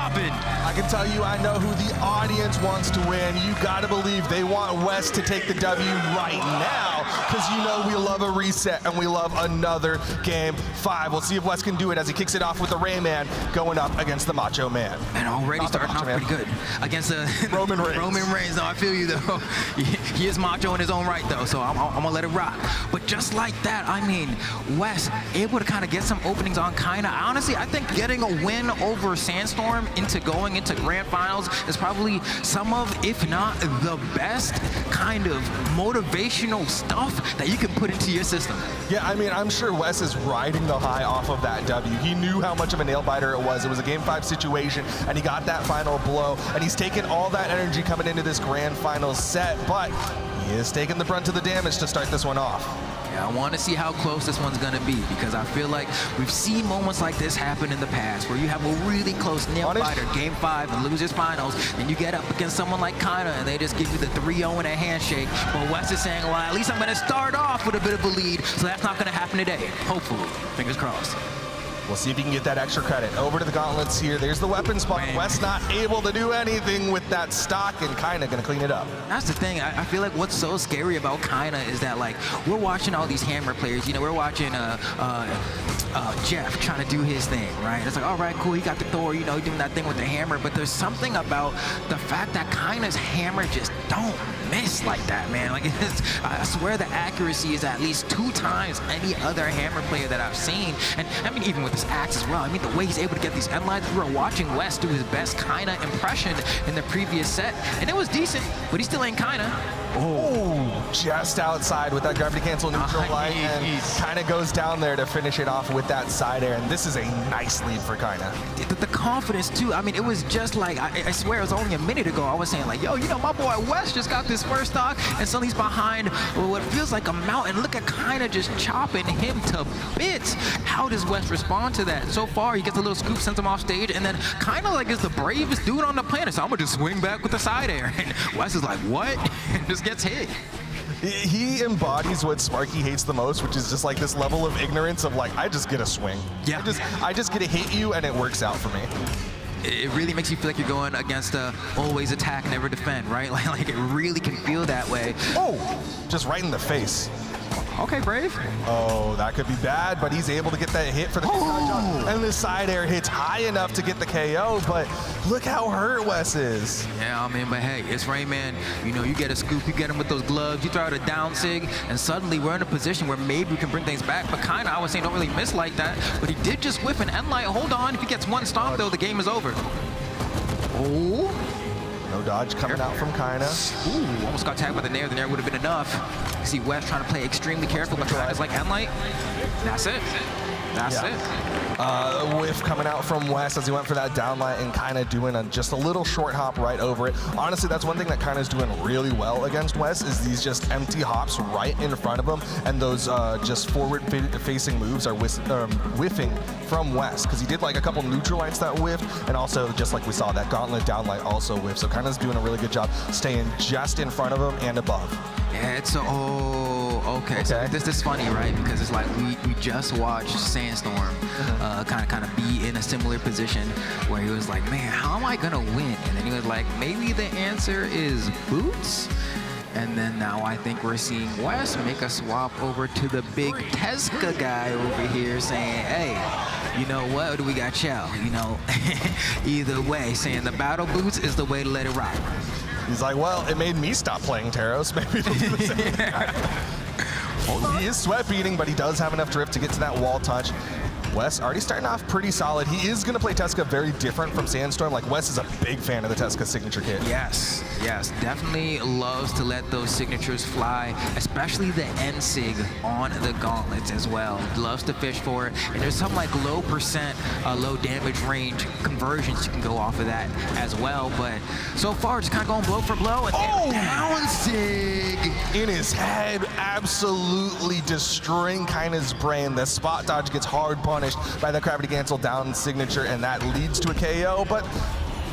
dropping. I can tell you, I know who the audience wants to win. You gotta believe they want Wess to take the W right now, because you know we love a reset and we love another game 5. We'll see if Wess can do it as he kicks it off with the Rayman going up against the Macho Man. And already starting off pretty good against the Roman Reigns. Roman Reigns. No, I feel you though. He is macho in his own right though, so I'm gonna let it rock. But just like that, I mean, Wess able to kind of get some openings on Kyna. Honestly, I think getting a win over Sandstorm going into grand finals is probably some of, if not the best kind of motivational stuff that you can put into your system. Yeah, I mean, I'm sure Wess is riding the high off of that W. He knew how much of a nail-biter it was. It was a Game 5 situation, and he got that final blow, and he's taken all that energy coming into this grand finals set, but he is taking the brunt of the damage to start this one off. I want to see how close this one's going to be, because I feel like we've seen moments like this happen in the past where you have a really close nail-biter, Game 5 and losers finals, and you get up against someone like Kyna and they just give you the 3-0 and a handshake. But Wess is saying, well, at least I'm going to start off with a bit of a lead, so that's not going to happen today. Hopefully. Fingers crossed. We'll see if he can get that extra credit. Over to the gauntlets here. There's the weapon spot. Wess not able to do anything with that stock, and Kyna gonna clean it up. That's the thing. I feel like what's so scary about Kyna is that, like, we're watching all these hammer players. You know, we're watching Jeff trying to do his thing, right? It's like, all right, cool, he got the Thor, you know, doing that thing with the hammer, but there's something about the fact that Kyna's hammer just don't miss like that, man. Like, I swear the accuracy is at least 2 times any other hammer player that I've seen. And I mean, even with his axe as well, I mean, the way he's able to get these end lines, we were watching Wess do his best Kyna impression in the previous set, and it was decent, but he still ain't Kyna. Oh, just outside with that gravity cancel neutral light, and Kyna goes down there to finish it off with that side air, and this is a nice lead for Kyna. The confidence too, I mean, it was just like, I swear it was only a minute ago, I was saying like, yo, you know, my boy Wess just got this first stock, and suddenly he's behind what feels like a mountain. Look at Kyna just chopping him to bits. How does Wess respond to that? So far, he gets a little scoop, sends him off stage, and then Kyna like is the bravest dude on the planet, so I'm gonna just swing back with the side air, and Wess is like, what? And just gets hit. He embodies what Sparky hates the most, which is just like this level of ignorance of like, I just get a swing. Yeah. I just get to hit you and it works out for me. It really makes you feel like you're going against a always attack, never defend, right? Like it really can feel that way. Oh, just right in the face. Okay, Brave. Oh, that could be bad, but he's able to get that hit for the KO. And the side air hits high enough to get the KO, but look how hurt Wess is. Yeah, I mean, but hey, it's Rayman. You know, you get a scoop, you get him with those gloves, you throw out a down sig, and suddenly we're in a position where maybe we can bring things back. But Kyna, I was saying, don't really miss like that, but he did just whiff an end light. Hold on, if he gets one stomp, though, the game is over. Oh. No dodge coming out from Kyna. Ooh, almost got tagged by the nair. The nair would have been enough. You see Wess trying to play extremely careful, but Kyna's like end light. That's it. That's it. Whiff coming out from Wess as he went for that downlight, and Kyna doing just a little short hop right over it. Honestly, that's one thing that Kyna's doing really well against Wess is these just empty hops right in front of him, and those just forward-facing moves are whiffing from Wess, because he did like a couple neutral lights that whiffed, and also just like we saw, that gauntlet downlight also whiffed. So Kyna's doing a really good job staying just in front of him and above. Yeah, it's okay. So this is funny, right? Because it's like we just watched Sandstorm kind of be in a similar position where he was like, man, how am I gonna win? And then he was like, maybe the answer is boots. And then now I think we're seeing Wess make a swap over to the big Teska guy over here saying, hey, you know what, we got Chow, you know, either way, saying the battle boots is the way to let it rock. He's like, well, it made me stop playing Taros. Maybe it'll do the same thing. He is sweat beating, but he does have enough drift to get to that wall touch. Wess already starting off pretty solid. He is going to play Teska very different from Sandstorm. Like, Wess is a big fan of the Teska signature kit. Yes, yes. Definitely loves to let those signatures fly, especially the end sig on the gauntlets as well. Loves to fish for it. And there's some like low percent, low damage range conversions you can go off of that as well. But so far, just kind of going blow for blow. And down sig in his head, absolutely destroying Kyna's brain. The spot dodge gets hard punished by the gravity cancel down signature, and that leads to a KO. But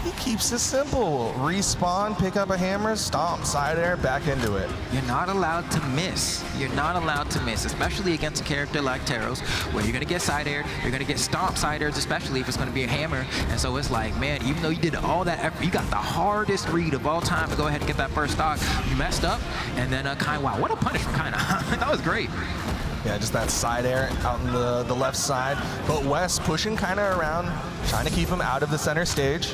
he keeps it simple. Respawn, pick up a hammer, stomp, side air, back into it. You're not allowed to miss. You're not allowed to miss, especially against a character like Taros, where you're gonna get side air, you're gonna get stomp side airs, especially if it's gonna be a hammer. And so it's like, man, even though you did all that effort, you got the hardest read of all time to go ahead and get that first stock. You messed up, and then Kyna, wow, what a punish from Kyna. That was great. Yeah, just that side air out on the left side. But Wess pushing Kyna around, trying to keep him out of the center stage.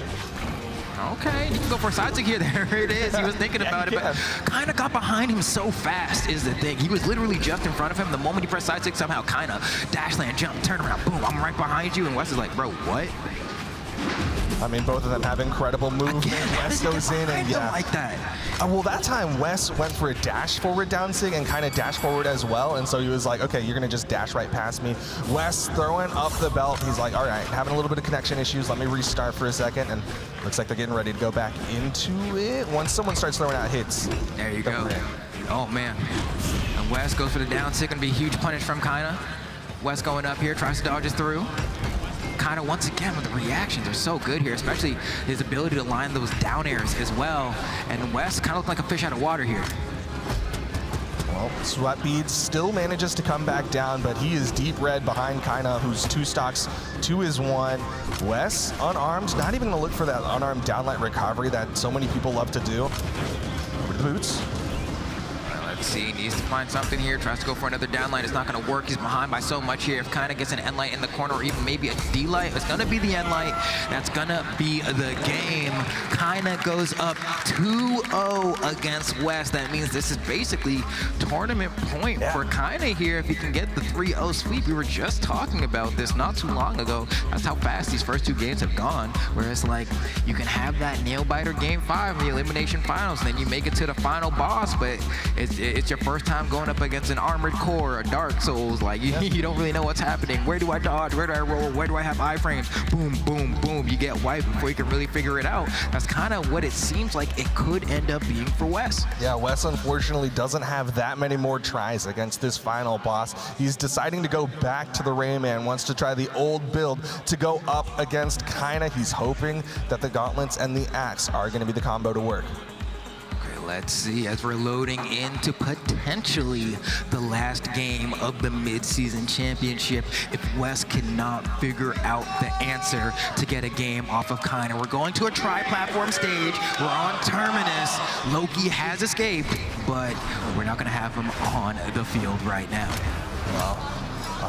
Okay, you can go for a side stick here. There it is. He was thinking about it, but Kyna got behind him so fast is the thing. He was literally just in front of him. The moment he pressed side stick, somehow Kyna dash land, jump, turn around, boom, I'm right behind you. And Wess is like, bro, what? I mean, both of them have incredible moves. Wess goes in and yeah. Like that. Well, that time Wess went for a dash forward down sig and kind of dash forward as well. And so he was like, okay, you're going to just dash right past me. Wess throwing up the belt. He's like, all right, having a little bit of connection issues. Let me restart for a second. And looks like they're getting ready to go back into it once someone starts throwing out hits. There you go. Oh, man. And Wess goes for the down sig. Going to be a huge punish from Kyna. Wess going up here, tries to dodge it through. Kyna once again with the reactions are so good here, especially his ability to line those down airs as well. And Wess kind of looked like a fish out of water here. Well, Sweat Beads still manages to come back down, but he is deep red behind Kyna, who's 2 stocks to his 1. Wess unarmed, not even gonna look for that unarmed downlight recovery that so many people love to do. Over to the boots. Let's see, needs to find something here, tries to go for another downlight. It's not going to work. He's behind by so much here. If Kyna gets an N-light in the corner or even maybe a D-light, it's going to be the N-light. That's going to be the game. Kyna goes up 2-0 against Wess. That means this is basically tournament point for Kyna here. If he can get the 3-0 sweep, we were just talking about this not too long ago. That's how fast these first 2 games have gone. Whereas, like, you can have that nail-biter game 5 in the elimination finals, and then you make it to the final boss, but it's your first time going up against an Armored Core, a Dark Souls. Like, you don't really know what's happening. Where do I dodge? Where do I roll? Where do I have iframes? Boom, boom, boom. You get wiped before you can really figure it out. That's kind of what it seems like it could end up being for Wess. Yeah, Wess unfortunately doesn't have that many more tries against this final boss. He's deciding to go back to the Rayman, wants to try the old build to go up against Kyna. He's hoping that the gauntlets and the axe are going to be the combo to work. Let's see, as we're loading into potentially the last game of the mid-season championship, if Wess cannot figure out the answer to get a game off of Kyna. We're going to a tri-platform stage. We're on Terminus. Loki has escaped, but we're not going to have him on the field right now. Well,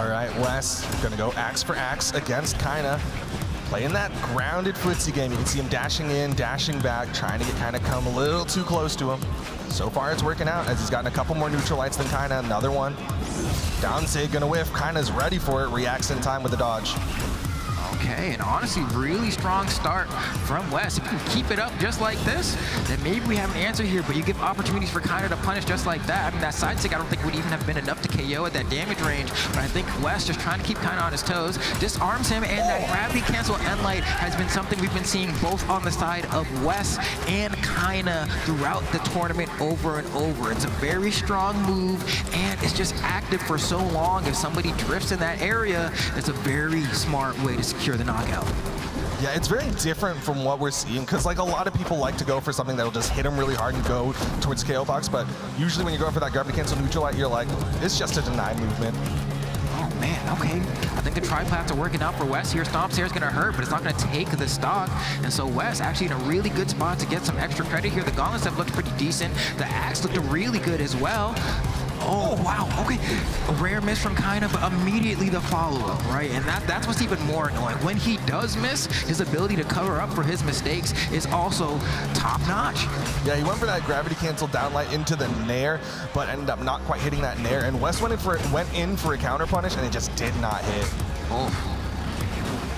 all right, Wess going to go axe for axe against Kyna. Playing that grounded footsie game. You can see him dashing in, dashing back, trying to get Kyna come a little too close to him. So far it's working out as he's gotten a couple more neutral lights than Kyna. Another one. Down sig, gonna whiff. Kyna's ready for it. Reacts in time with the dodge. Okay, and honestly, really strong start from Wess. If you can keep it up just like this, then maybe we have an answer here, but you give opportunities for Kyna to punish just like that. I mean, that side stick I don't think would even have been enough to KO at that damage range, but I think Wess just trying to keep Kyna on his toes, disarms him, and that gravity cancel N-light has been something we've been seeing both on the side of Wess and Kyna throughout the tournament over and over. It's a very strong move, and it's just active for so long. If somebody drifts in that area, it's a very smart way to secure the knockout. Yeah, it's very different from what we're seeing, because like a lot of people like to go for something that'll just hit them really hard and go towards KO box, but usually when you're going for that gravity cancel neutral light, you're like, it's just a deny movement. Oh man, okay. I think the tri-plats are working out for Wess here. Stomps here is going to hurt, but it's not going to take the stock. And so Wess actually in a really good spot to get some extra credit here. The gauntlets have looked pretty decent. The axe looked really good as well. Oh, wow, okay. A rare miss from Kyna, but immediately the follow-up, right? And that's what's even more annoying. When he does miss, his ability to cover up for his mistakes is also top-notch. Yeah, he went for that gravity cancel downlight into the nair, but ended up not quite hitting that nair. And Wess went in for a counter punish, and it just did not hit. Oh.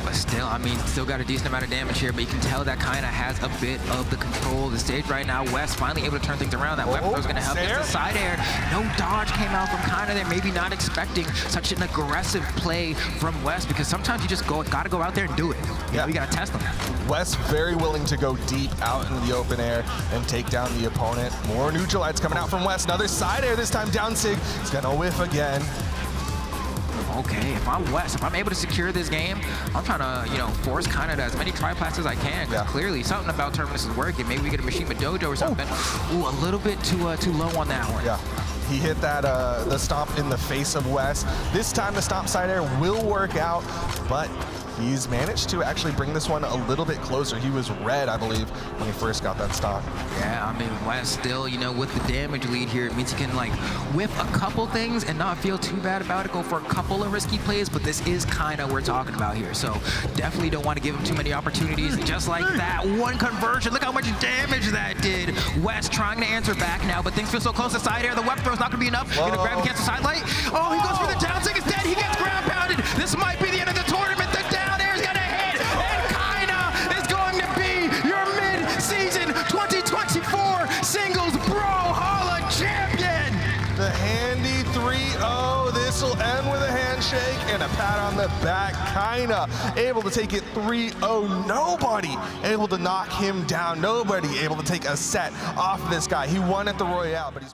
But still, I mean, still got a decent amount of damage here, but you can tell that Kyna has a bit of the control of the stage right now. Wess finally able to turn things around. That weapon was going to help against the side air. No dodge came out from Kyna there. Maybe not expecting such an aggressive play from Wess, because sometimes you just got to go out there and do it. You know, you got to test them. Wess very willing to go deep out into the open air and take down the opponent. More neutral lights coming out from Wess. Another side air, this time down sig. He's going to whiff again. okay, if I'm Wess, if I'm able to secure this game, I'm trying to, you know, force Kyna to as many triplasts as I can, because clearly something about Terminus is working. Maybe we get a Mishima Dojo or something. Ooh, a little bit too low on that one. Yeah. He hit that the stomp in the face of Wess. This time the stomp side air will work out, but he's managed to actually bring this one a little bit closer. He was red, I believe, when he first got that stock. Yeah, I mean, Wess still, you know, with the damage lead here, it means he can, like, whip a couple things and not feel too bad about it, go for a couple of risky plays, but this is Kyna we're talking about here, so definitely don't want to give him too many opportunities. Just like that, one conversion, look how much damage that did. Wess trying to answer back now, but things feel so close to side air. The web throw's not going to be enough. Gonna grab against the side light. Oh, he goes for the down stick instead. He gets ground pounded. This might be the end of the tournament. The down air is going to hit, and Kyna is going to be your mid-season 2024 singles Brawlhalla champion. The handy 3-0. This will end with a handshake and a pat on the back. Kyna able to take it 3-0. Nobody able to knock him down. Nobody able to take a set off of this guy. He won at the Royale, but he's